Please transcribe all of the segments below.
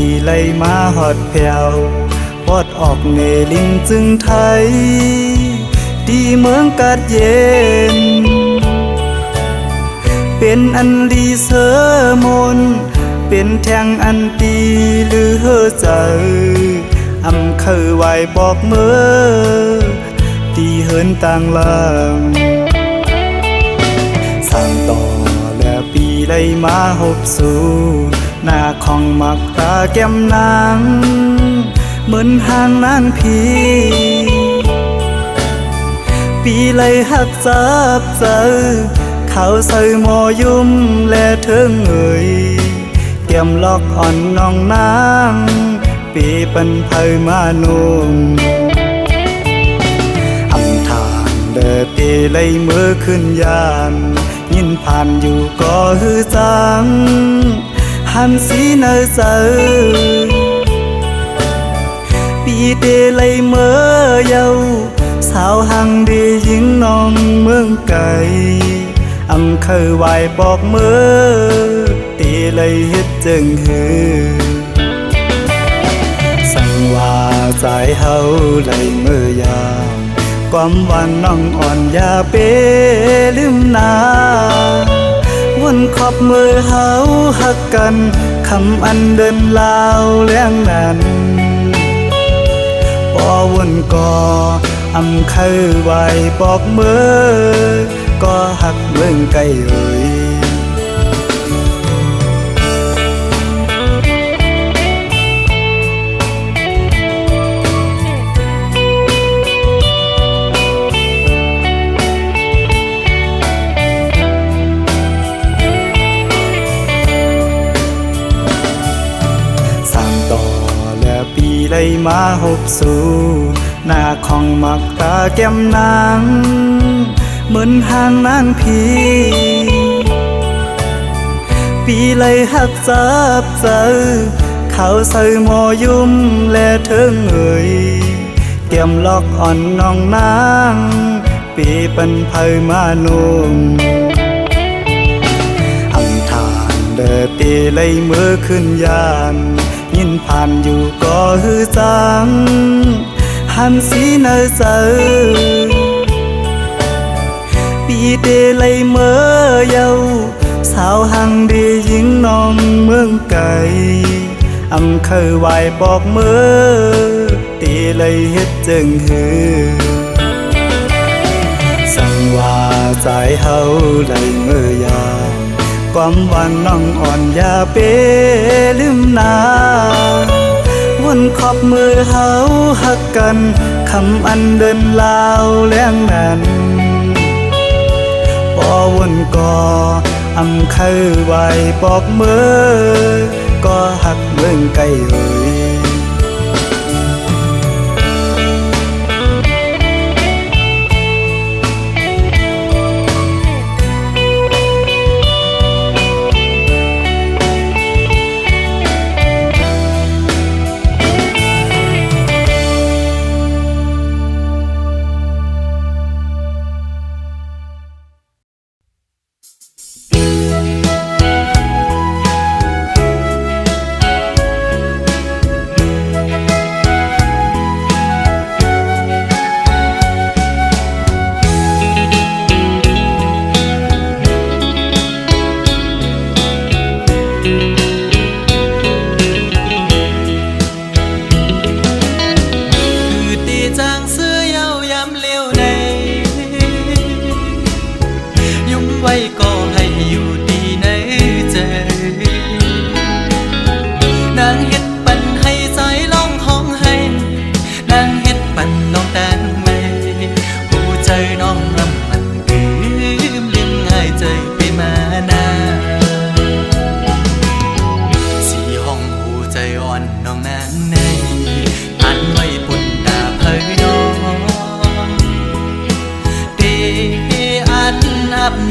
ปีไล่มาหอดแผ่วปอดออกเนลิงจึงไทยดีเมืองกาดเย็นเป็นอันดีเสมนเป็นแทงอันตีหรือเฮอใจอำเคยไหวบอกเมื่อตีเหินต่างลางสั่งต่อและปีไล่มาหบสู่หน้าของมักตาแก้มนางเหมือนห่างนานพีปีไล่หักจับเจอเขาใส่หมอยุ่มและเถิงเอ่ยเตรียมล็อกอ่อนน้องนางปีปันไพมานุ่มอำทางเดินปีไล่มือขึ้นยานยินผ่านอยู่ก็ฮือจังหันสีเนอเจอปีเดไล่เมื่อเยาสาวหังดียิงน้องเมืองไก่อำเคยไหวบอกเมื่อตีเลยเฮ็ดจึงฮือสั่งว่าใจเฮาเลยเมื่อยามความหวานน้องอ่อนอย่าเปลืมนาวนขอบมือเฮาหักกันคำอันเดินลาวเลี้ยงนั้นพอวนก่ออำเคยไหวบอกเมื่อก็หักเมืองไกลเอ่ยปีไล่มาหบสู่หน้าของมักตาแก้มนางเหมือนห่างนานพีปีไล่หักจับเจอเขาใส่หมอยุ่มและเถิงเอ่ยเตรียมล็อกอ่อนน้องนางปีปันไพมานุ่มอำทางเดินตีไล่มือขึ้นยานยินผ่านอยู่ก็ฮือจังหันสีเนอเจอปีเดไล่เมื่อเยาสาวหังดียิงน้องเมืองไก่อำเคยไหวบอกเมื่อตีเลยเฮ็ดจึงฮือสั่งว่าใจเฮาเลยเมื่อยามความหวานน้องอ่อนอย่าเปลืมนาวนขอบมือเฮาหักกันคำอันเดินลาวเลี้ยงนั้นพอวนก่ออำเคยไหวบอกเมื่อก็หักเมืองไกลเอ่ย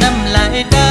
น้ำไหลได้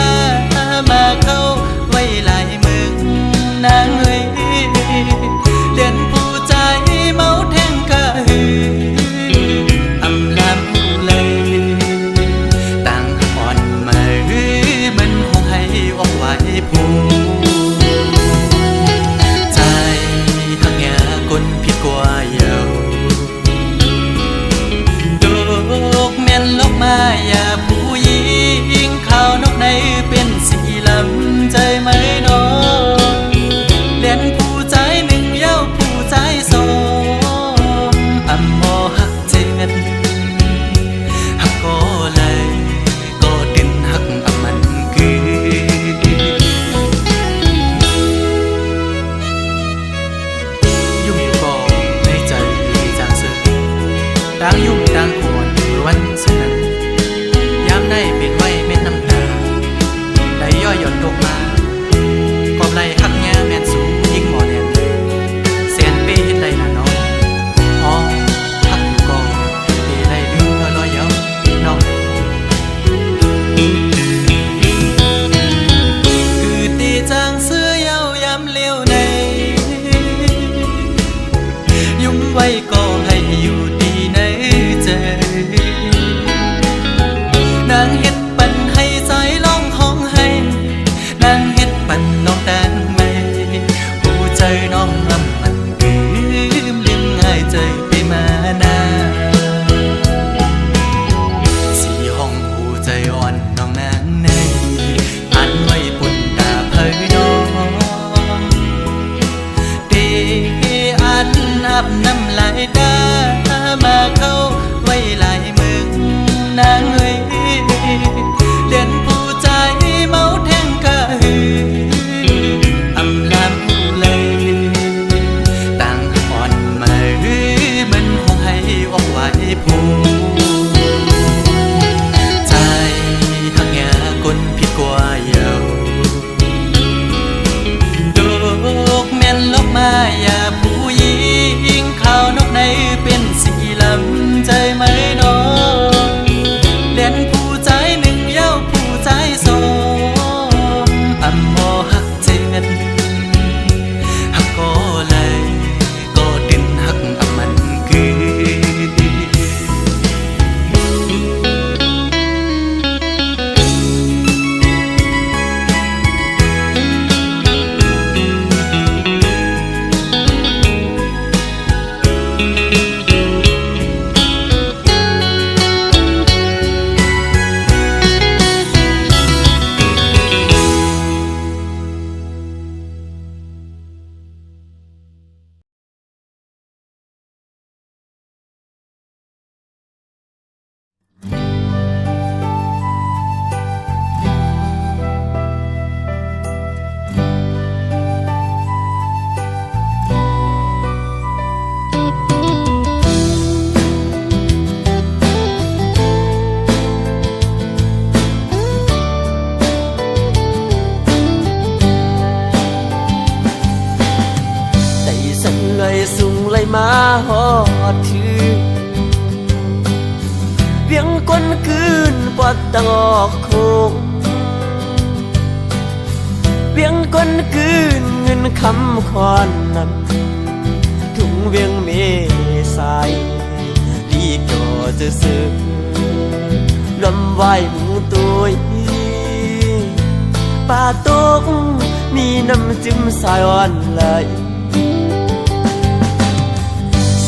ว่าเยาดอกแม่นลกมาอย่าผู้หญิงขาวนกในเป็นสีลำใจไหมน้องเล่นผู้ใจหนึ่งเย้าผู้ใจสองอำมอหักเจ็ดหักก็เลยก็ดินหักอำมันคือ มาหอดถือเวียงก้นคืนปอดตังออกโคงเวียงก้นคืนเงินคำคอนนำถุงเวียงเมสายดีจอจะซื้อลำไหวมือตัวป่าตกมีน้ำจิ้มสายอ่อนไหล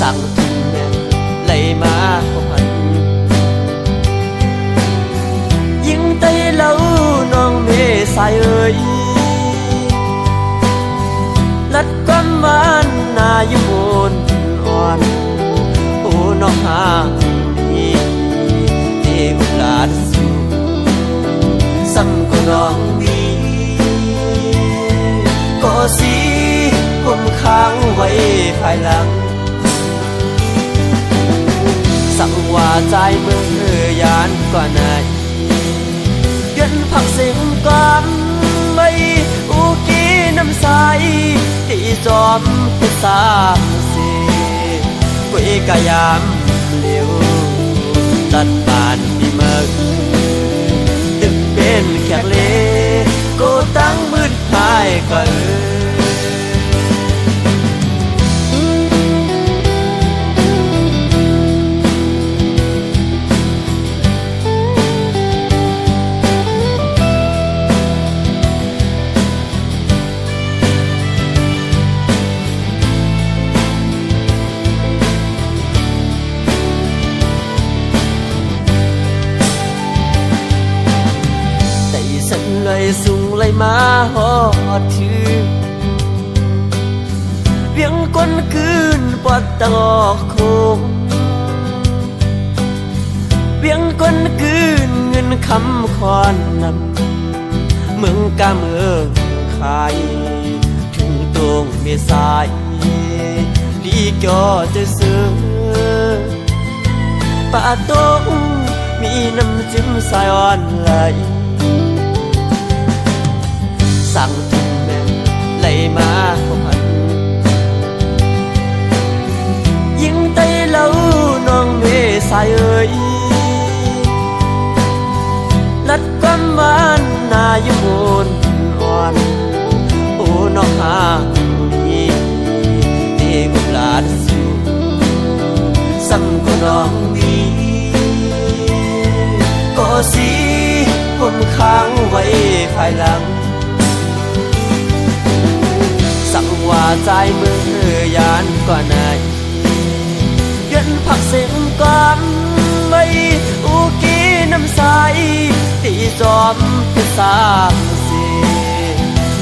สั่งถึงแม่ไหลมาพันยิ่งไตเล่าน้องเมสายเอ่ยลัดความหวานนาอยู่บนอ่อนโอ้น้องหาดีเที่ยวลาดสู่ซ้ำก็น้องดีก็สิผมค้างไว้ภายหลังสั่งว่าใจมือยานกว่าไหนเดินผักเสียงก่อนไม่อุกีน้ำใสที่จอมเพชรสามสีกุยกายามเลี้ยวตัดบานที่เมื่อดึกเป็นแขกเล่ก็ตั้งมืดหายก่อนสูงไหลมาหอดถือเวียงก้นคืนปอดตังออกโคงเวียงก้นคืนเงินคำคอนนำเมืองกาเมืองขายถึงตรงเมษายดีก็จะซื้อป่าตกมีน้ำจิ้มสายอ่อนไหลสั่งถึงแม่ไหลมาพันยิ่งไตเล่าน้องเมสายเอ่ยลัดความหวานนาอยู่บนอ่อนโอ้น้องหาดีเที่ยวลาดสู่ซ้ำก็น้องดีก็สิผมค้างไว้ภายหลังสั่งว่าใจมือยานกว่าไหนเดินผักเสียงก่อนไม่อุกีน้ำใสที่จอมเพชรสามสี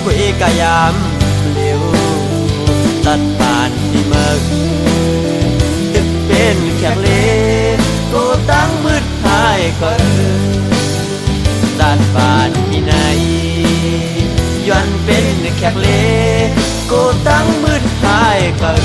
กุยกายามเลี้ยวตัดบานที่เมื่อดึกเป็นแขกเล่ก็ตั้งมืดหายก่อนตัดบานที่ไหนย้อนเป็นแขกเล่ก็ตั้งมืดหายก่อน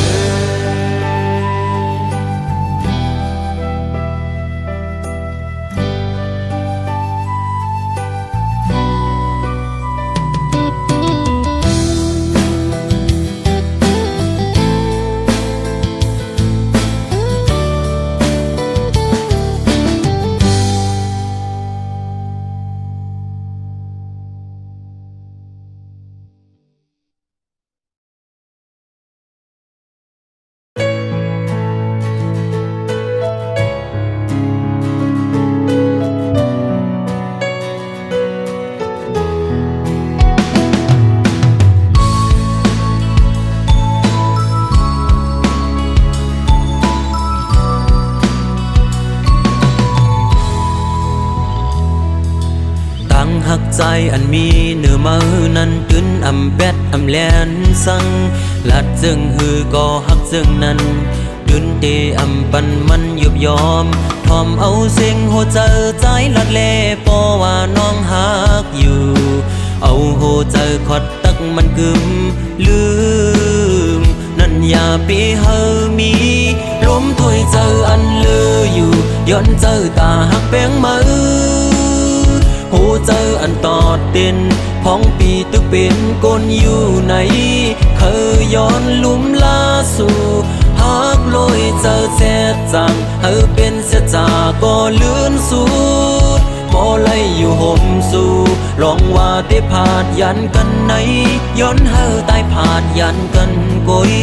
อันมีเนื้อมือนั้นตื่นอำแบดอำแลนสังลัดจึงฮือก็ฮักจึงนั้นตื่นเตอำปันมันยุบยอมทอมเอาเสียงหัวใจใจลัดเลปอว่าน้องฮักอยู่เอาหัวใจขอดตักมันกึมลืมนั่นอย่าไปเฮอมีลมถวยเจออันเลืออยู่ย้อนเจอตาหักแป้งมือหูเจออันตอดเด่นพ้องปีตึกเป็นกลอยู่ไหนเคยย้อนลุ่มลาสู่หักลอยเจอแซ่จังเฮอเป็นเสียจาก็เลื่อนสูดบ่ไล่อยู่ห่มสู่ลองว่าได้ผาดยันกันไหนย้อนเฮอตายผาดยันกันกุย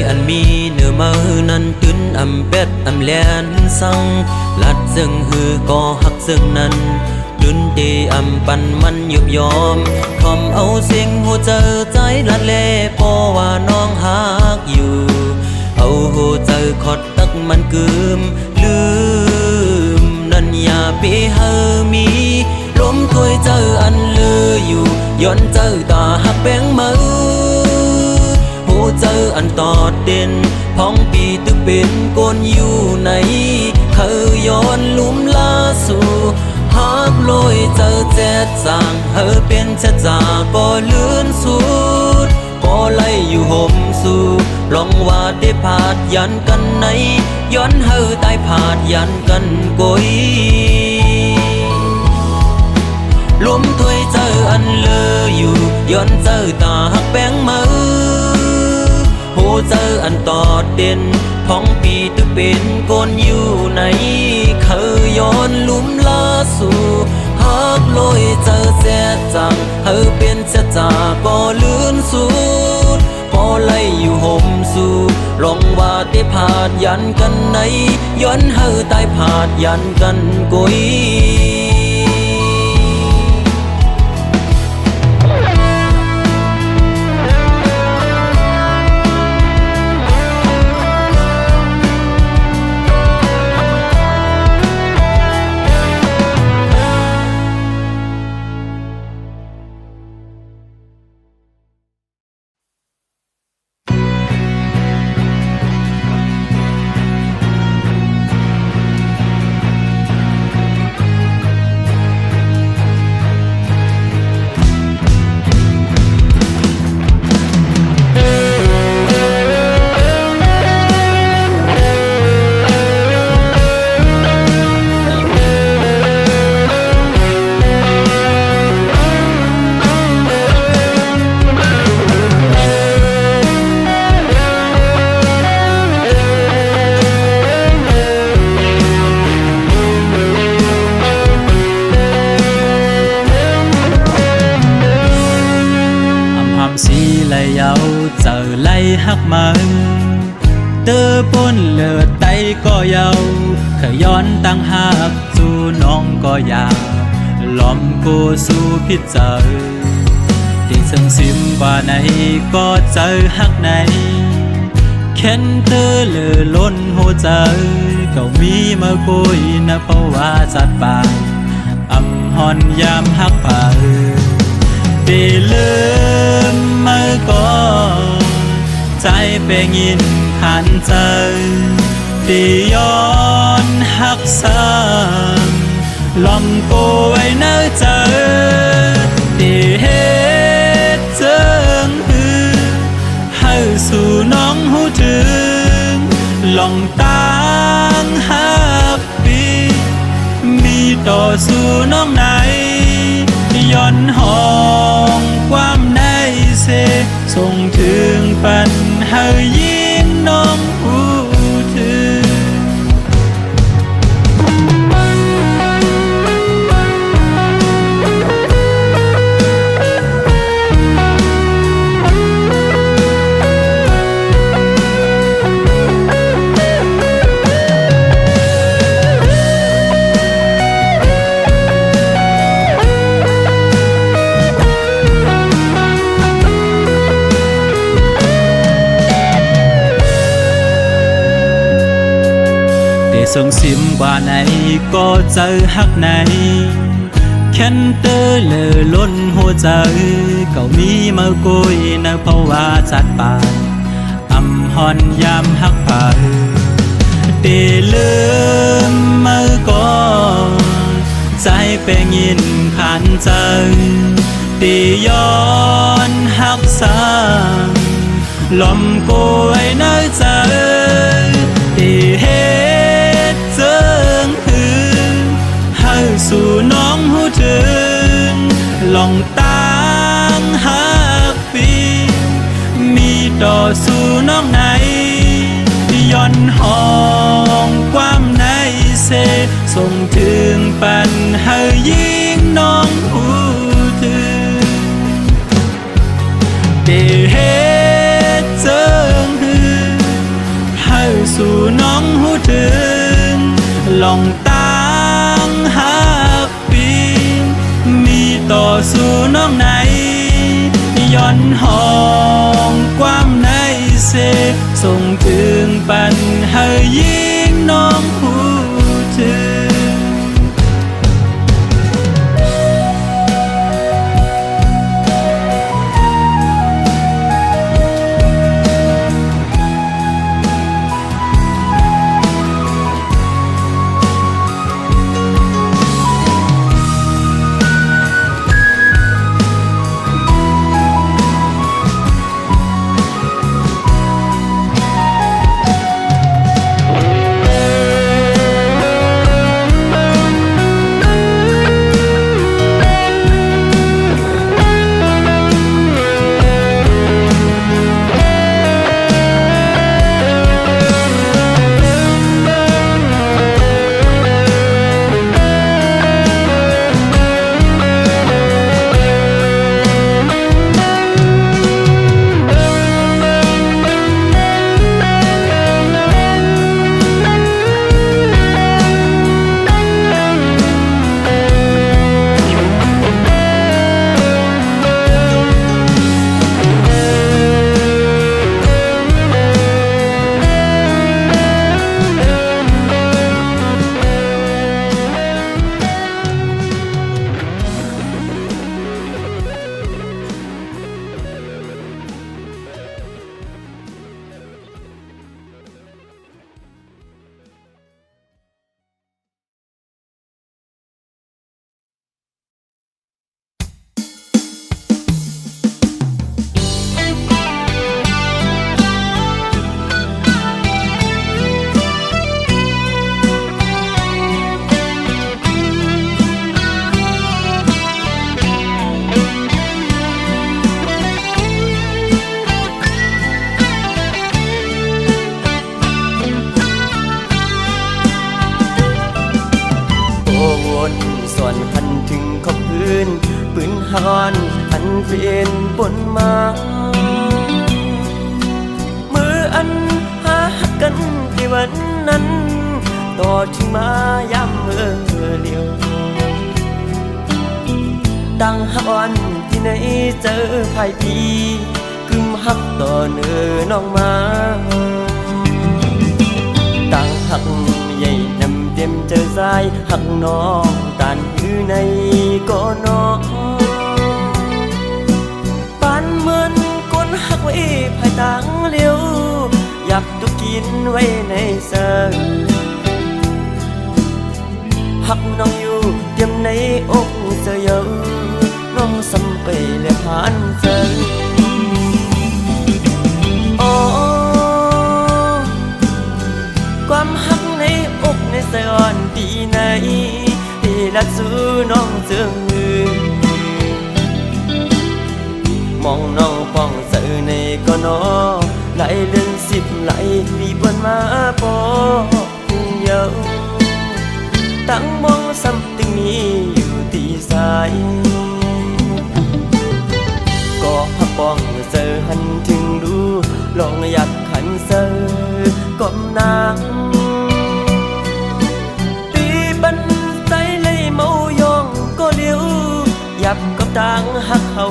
อันมีเนื้อมือนั้นตื่นอำเป็ดอำแลนสังลัดซึ่งฮือก็หักซึ่งนั้นตื่นเตอำปันมันยุบยอมทอมเอาเสียงหัวใจใจลัดเล่เพราะว่าน้องฮักอยู่เอาหัวใจขอดตักมันกึมลืมนั่นอย่าไปเฮอมีลมถวยเจออันเลืออยู่ย้อนเจอตาหักแป้งมือเจออันตอดเด่นพ้องปีตึกเป็นกลอยู่ไหนเคยย้อนลุ่มลาสู่หักลอยเจอแจ๊ดจางเฮอเป็นชะจาก็เลื่อนสูดก็ไล่อยู่ห่มสู่ลองว่าได้ผาดยันกันไหนย้อนเฮอตายผาดยันกันกุยลมถวยเจออันเลืออยู่ย้อนเจอตาหักแป้งมือหูเจออันตอดเด่นพ้องปีตึกเป็นกลอยู่ไหนเคยย้อนลุ่มลาสู่หักลอยเจอแซ่จังเฮอเป็นเสียจาก็เลื่อนสูดพอไล่อยู่ห่มสู่ลองว่าได้ผาดยันกันไหนย้อนเฮอตายผาดยันกันกุยหักมันเตอปนเลือดไตก็เยาขย้อนตั้งหักสู่น้องก็อยากล้อมกูสู่พิจารที่ซึ่งซิมกว่าไหนก็เจอหักไหนเข็นเตอเลือล้นหัวใจก็มีมาคุยนะเพราะว่าจัดปากอำหอนยามหักป่าตีลืมมาก่อนใจเป็นยินขันใจตีย้อนหักซ้ำลอมกูไว้เนื้อใจตีเฮ็ดเจิงฮือให้สู่น้องหูถึงลองตั้งหักปีมีต่อสู่น้องไหนย้อนห้องความในเสส่งถึงปันให้ยิ้มน้องหูถึง ส่งซิมกว่าไหนก็เจอฮักไหนแค้นเตอเลอล้นหัวใจเก่ามีมาโกยนะเพราะว่าจัดป่าอำหอนยามฮักป่าเตลืมมาก่อนใจแปลงยินขันใจตีย้อนฮักสางลมโกยเนื้อใจตีเฮ็ดเจิงหือให้สู่น้องหูถึงลองตั้งฮักปีมีต่อสู่น้องไหนย้อนห้องความในเสส่งถึงปันให้ยิ่งน้องหูถึงเดเฮ็ดเจิงหือให้สู่น้องหูถึงลองตั้งฮักปีมีต่อสู่น้องไหนย้อนห้องความในเสส่งถึงปันให้ยิ่งน้องหูถึงส่วนคันถึงขอบพื้นปืนฮอนอันเป็นปนมามืออันหากันที่วันนั้นต่อถึงมาย้ำเมื่อเลียวดังฮักอ่อนที่ไหนเจอภายพีกึมฮักต่อเนื้อน้องมาดังฮักใหญ่นำเต็มเจอสายหักน้องตานอยู่ในก็น้องปานเหมือนก้นหักไว้ภายต่างเลี้ยวยับตุกินไว้ในเสือหักน้องอยู่เตรียมในอกเสือเยอะน้องสัมไปและผ่านเสือความหักในอกในสะอ่อนปีไหนที่รักสู้น้องเจืองมือมองน้องป้องเสือในก็นอไหลเลื่อน10ไหลรีบวนมาปอเยาตั้งมองซ้ำตึงนี้อยู่ที่สายก็หักป้องเสือหันถึงดูลองอยากขันเสือก้มนางตีบันใส่เลยเมายองก็เลี้ยวยับกับต่างหักเขา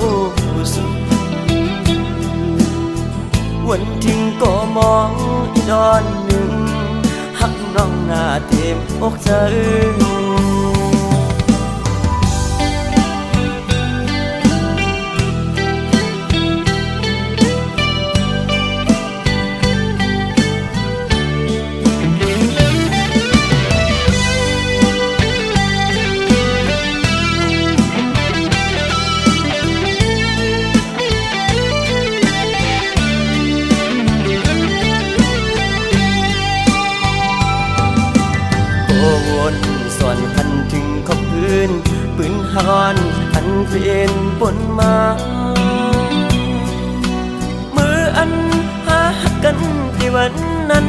สุดวันทิ้งก็มองอีดอนหนึ่งหัก น้องหน้าเต็มอกเธอวนส่วนคันถึงขอบพื้นปืนฮอนอันเป็นปนมามืออันหากันที่วันนั้น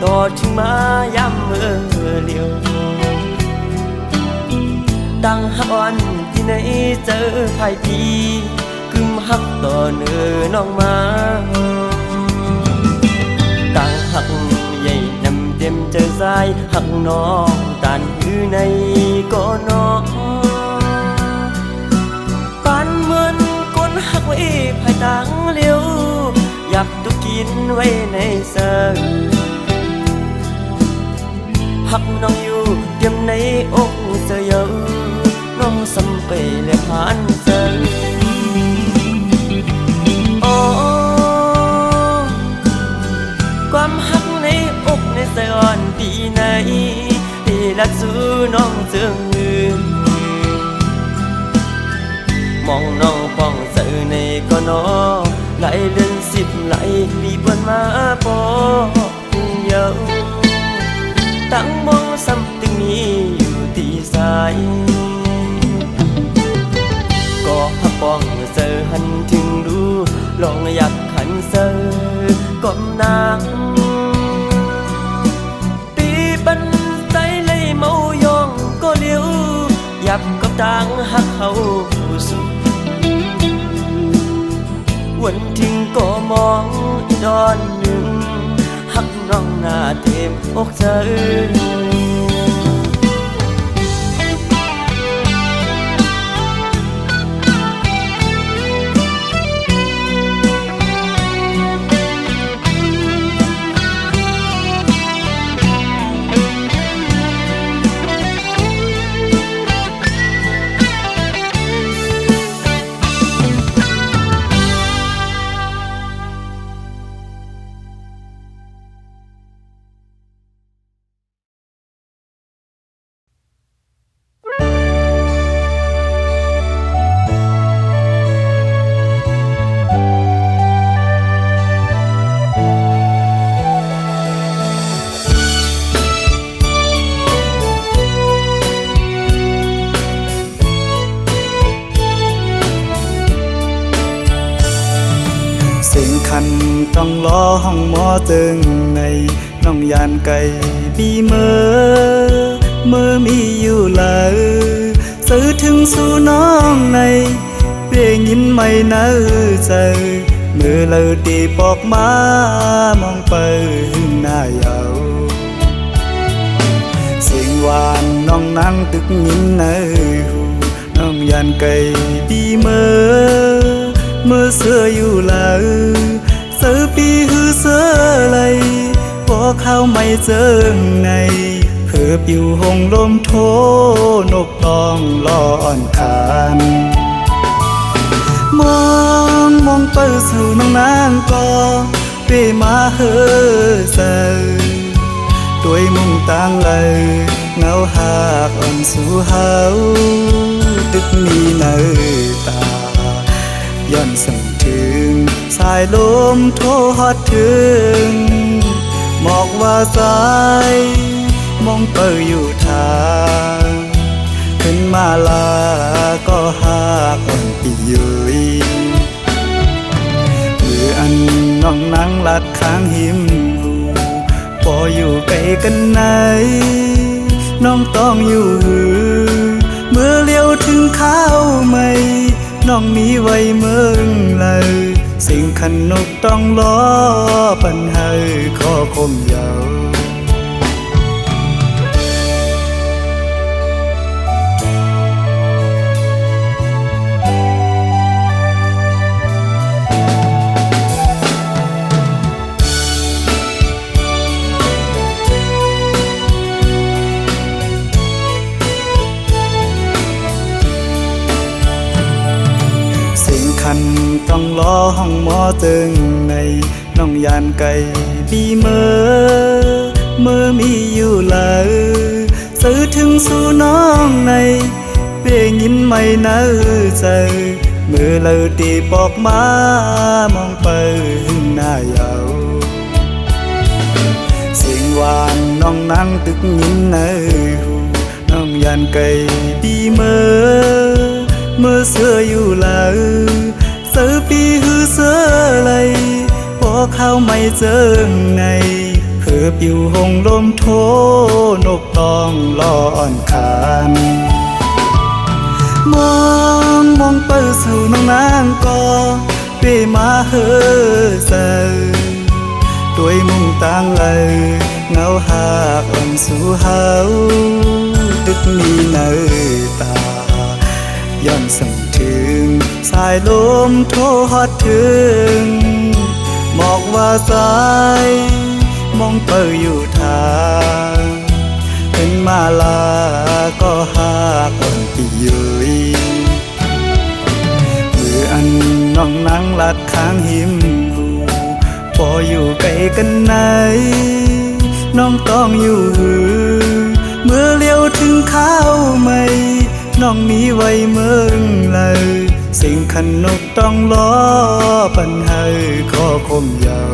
ต่อถึงมาย้ำเมื่อเลียวดังฮักอ่อนที่ไหนเจอภายพีกึมฮักต่อเนื้อน้องมาดังฮักใหญ่นำเต็มเจอสายหักน้องตานอยู่ในก็น้องปานเหมือนก้นหักไว้ภายต่างเลี้ยวอยากตุกินไว้ในเสือหักน้องอยู่เตรียมในอกเสือเยอะน้องสำไปเลยผ่านเสือความหักในอกในสะอ่อนปีไหนที่รักสู้น้องเจืองมือมองน้องป้องเสือในก็นอไหลเดือน10ไหลปีบนมาปอเยอะตั้งมองซ้ำตึงนี้อยู่ที่สายก็หักป้องเสือหันถึงดูลองอยากขันเสือก้มนางตีบันใจเลยเมายองก็เลี้ยวยับกับต่างหักเขาสุดวันทิ้งก็มองอีดอนหนึ่งหักน้องหน้าเต็มอกเธอต้องรอห้องหมอตึงในน้องยานไก่บีเมื่อมีอยู่เลยสื่อถึงสู่น้องในเปลี่ยนยินไม่เนื้อใจเมื่อเลยตีปอกมามองไปหน้าเยาเสียงหวานน้องนั่งตึกยินในหูน้องยานไก่บีเมื่อเสื้ออยู่เลยเสือปีหือเสือไหลพอเข้าไม่เจิงในเพื่อปิวหงลมโทนกตองลอนคานมองไปสู่น้องนางก็เปมาเฮอเสือด้วยมุ่งต่างเลยเงาหากอ่อนสู่เฮาตึกมีเนื้อตาย้อนสั่งถึงสายลมโทฮอดถึงหมอกว่าสายมองเปิดอยู่ทางขึ้นมาลาก็หากอ่อนปียุยมืออันน้องนั่งลัดข้างหิมหูพออยู่ไกลกันไหนน้องต้องอยู่เมื่อเลี้ยวถึงข้าวไม่น้องมีไว้เมืองเลยสิ่งขันนกต้องล้อปัญหาข้อคมยาว ห้องหมอตึงในน้องยานไก่ปีเมื่อมีอยู่เลยซื้อถึงสู่น้องในเป้ยินไม่เนื้อใจมือเลยตีปอกมามองไปหน้าเยาเสียงหวานน้องนั่งตึกยินเนื้อหูน้องยานไก่ปีเมื่อเสื้ออยู่เลยเสือปีหือเสือเลยพอเข้าไม่เจอไงเพื่อปิวหงลมโทนกตองล้ออ่อนคานมองเปิดสู่น้องนางก็เปมาเฮอเซอด้วยมุ่งต่างเลยเงาหากอ่อนสู่เฮาดึกมีเนื้อตาย้อนส่งถึงสายลมโทฮอดถึงบอกว่าสายมองเปิดอยู่ทางถึงมาลาก็หากอ่อนปียุยมืออันน้องนั่งลัดข้างหิมหูพออยู่ไกลกันไหนน้องต้องอยู่หือเมื่อเลี้ยวถึงข้าวไม่น้องมีไว้เมืองเลยสิ่งขันนกต้องล้อปันให้ขอคมยาว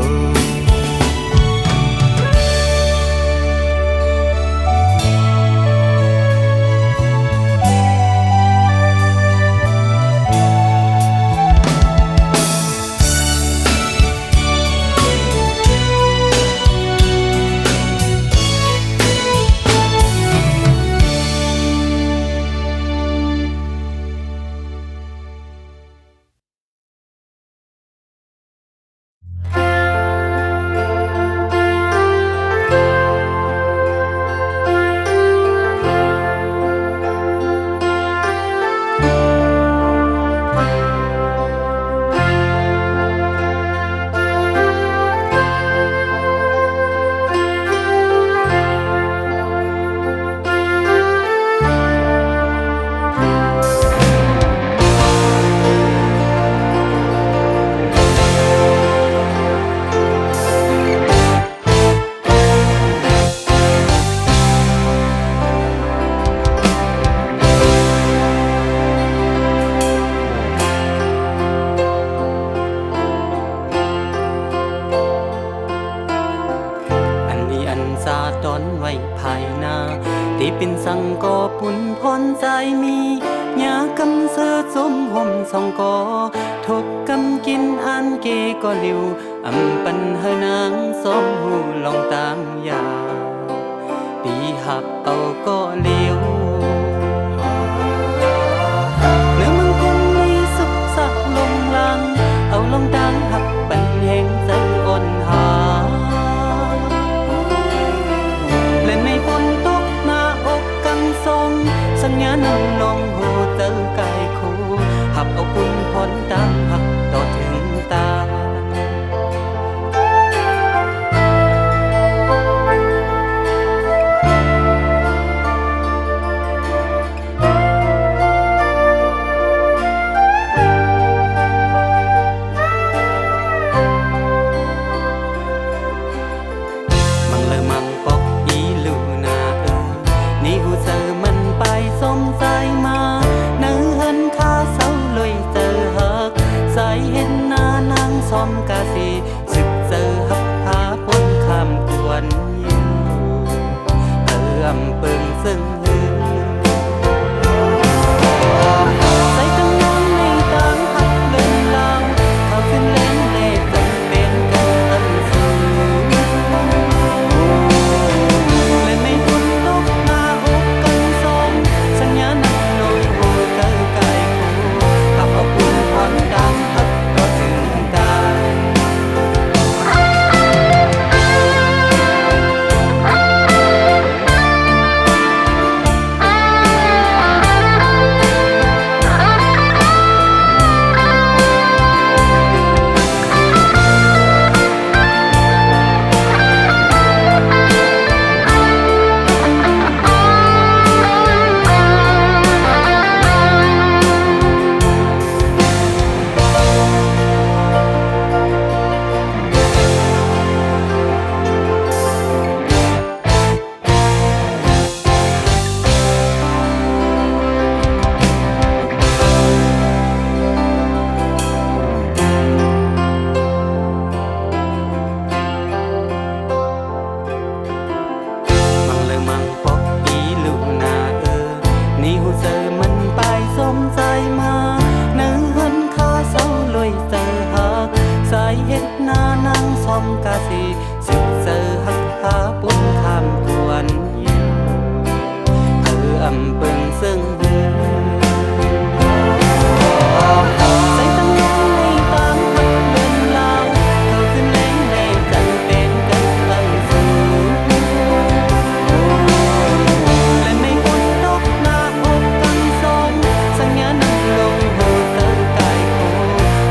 ที่เป็นสังกอปุ่นพรใจมียากำเสือจมห่มสองกอทบกำกินอันเกก็ลิวอำปันเฮนางสมหูลองตามยาปีหักเอาก็เลี้ยวเนื้อมังคงมีสุขสักลงลังเอาลงดังหักปันแห่งใจอ่อนหาเล่นในฝนตกหน้าอกกังทรงสัญญาณำลงโหเจอกายคู่หับเอาคุณพรตามหักต่อถึงตาซ้อมกาสีสึกเจอหักพาปนคำกวนอยู่เอิ่มเปิงซึ่งใส่ตั้งน้องในตามหักเดินลางเขาขึ้นเล่นเล่จำเป็นกันอันสูงและไม่ฝนตกหน้าอกกันสองสัญญาณนักลอยโหเจอกายคู่ขับเอาคุณพรดังหักก็ถึงตา อมกาสีสึกเจอหักหาปุ้นคำกวนเยี่ยวเธออำเปิงซึ่งเดือใส่ตั้งน้องในตามหักเงินลาวเธอขึ้นแรงในจันเป็นกันลังสูงและไม่อดดอกหน้าอกกันสองสัญญานั่งลงโหเติมกายโค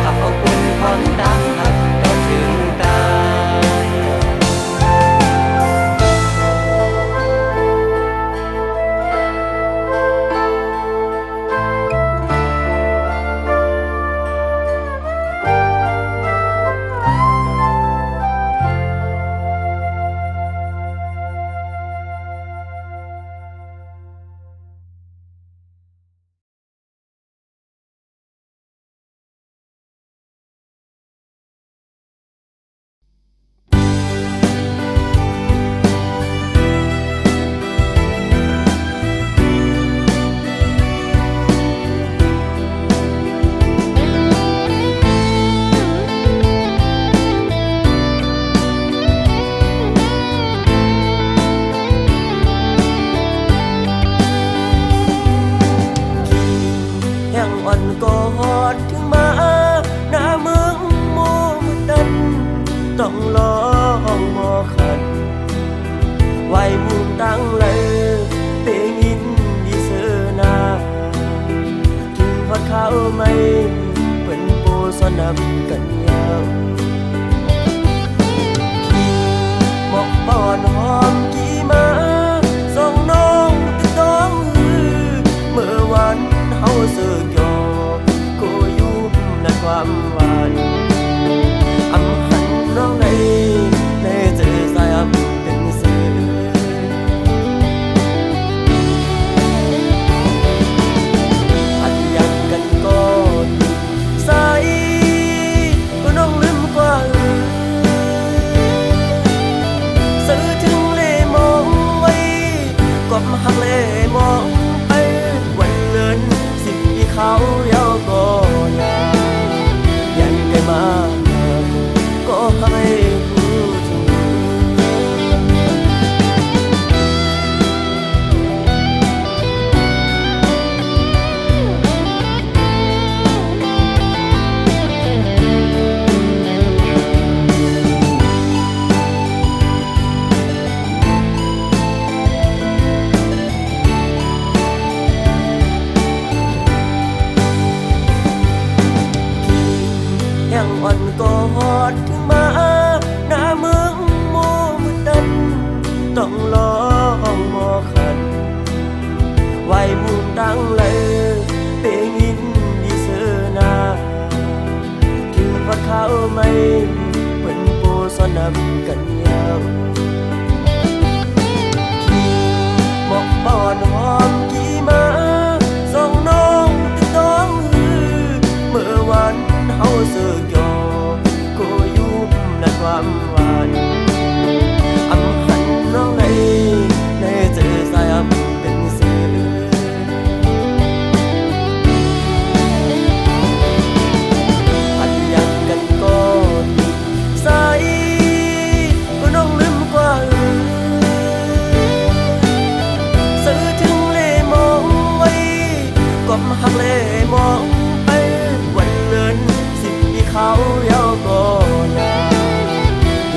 ขับเอาอุ่นพรดังหักต่อถึงตาย ย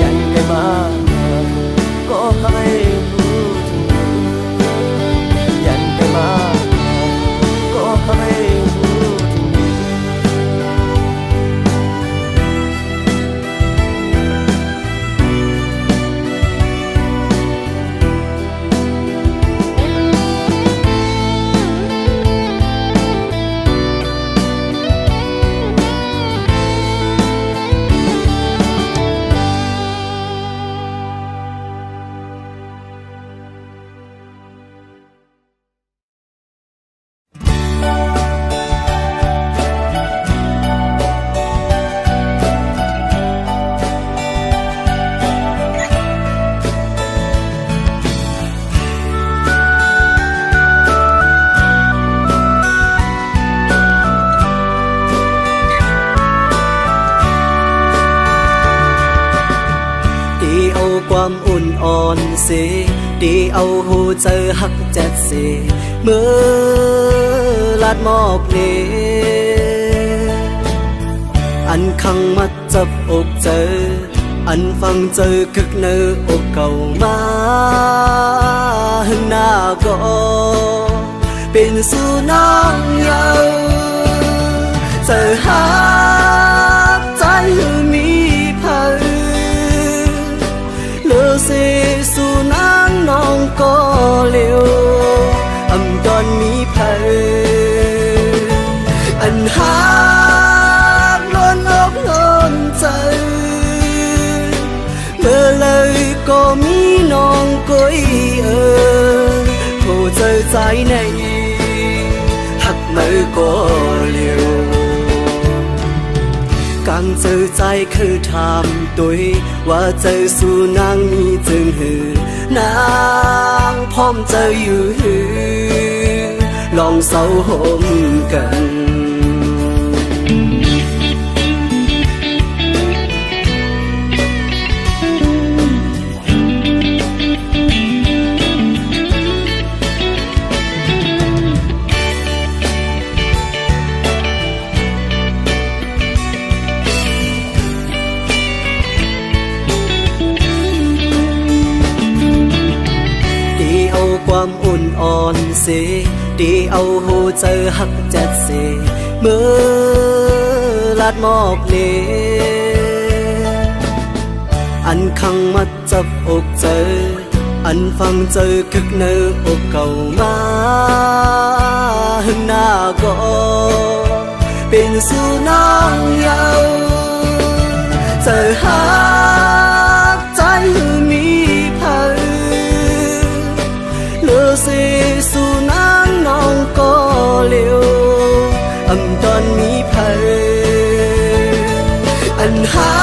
ความอุ่นอ่อนเสดีเอาหูเจอหักแจ็ดเสเมื่อลาดหมอกเลอันขังมัดจับอกเจออันฟังเจอคึกเนื้ออกเก่ามาหึงหน้าก็เป็นสุนัขเยาเจอหาใจมีเผยเลือเสสุนัขน้องก็เลี้ยวอำดอนมีเผยอันหาล้นอกล้นใจเมื่อเลยก็มีน้องก้อยโหเจอใจในหักมือก็เลี้ยวกังเจอใจคือถามตัวว่าเจอสู่นางมีจึงหือนางพร้อมเจออยู่หือลองเศร้าห่มกันความอุ่นอ่อนเสดีเอาหูเจอหักแจ็ดเสเมื่อลาดหมอกเลอันขังมัดจับอกเจออันฟังเจอคึกเนื้ออกเก่ามาหึงหน้าก็เป็นสุนัขเยาเจอหาใจมีเผยเลือเสสุนัขน้องก็เลี้ยวอำดอนมีเผยอันหา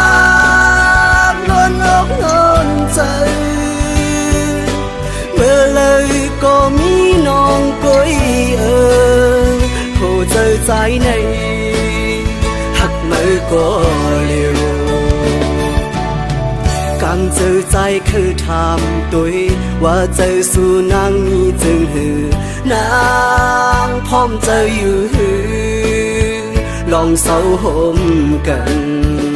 ล้นอกล้นใจเมื่อเลยก็มีน้องก้อยโหเจอใจในหักมือก็เลี้ยวกังเจอใจคือถามตัวว่าเจอสู่นางมีจึงหือนางพร้อมเจออยู่หือลองเศร้าห่มกัน